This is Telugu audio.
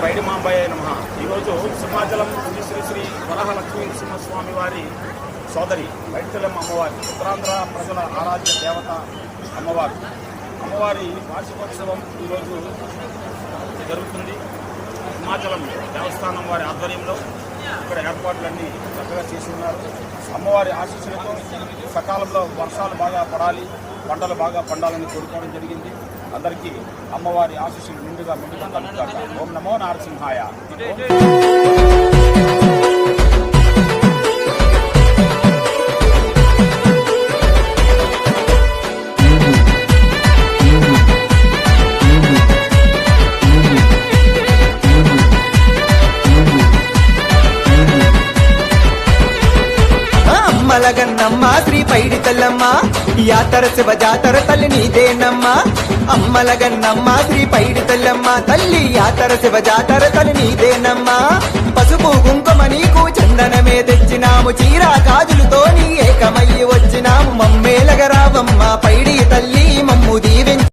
పైడి మాంబయ్య నమః. ఈరోజు సింహాచలం శ్రీ శ్రీ శ్రీ వరహలక్ష్మీ నరసింహస్వామి వారి సోదరి పైడితల్లమ్మ అమ్మవారి ఉత్తరాంధ్ర ప్రజల ఆరాధ్య దేవత అమ్మవారి వార్షికోత్సవం ఈరోజు జరుగుతుంది. సింహాచలం దేవస్థానం వారి ఆధ్వర్యంలో ఇక్కడ ఏర్పాట్లన్నీ చక్కగా చేసి ఉన్నారు. అమ్మవారి ఆశీస్సులతో సకాలంలో వర్షాలు బాగా పడాలి, పంటలు బాగా పండాలని కోరుకోవడం జరిగింది. అందరికీ అమ్మవారి ఆశీస్సులు నిండుగా కలుగుతాక. ఓం నమో నారసింహాయ. అమ్మలగన్నమ్మ శ్రీ పైడితల్లమ్మ యాతర శివ జాతర తల్లి నీదేనమ్మ. అమ్మలగన్నమ్మ శ్రీ పైడితల్లమ్మ తల్లి యాతర శివ జాతర తల్లి నీదేనమ్మ. పసుపు కుంకుమ నీకు చందనమే తెచ్చినాము, చీర గాజులతో నీ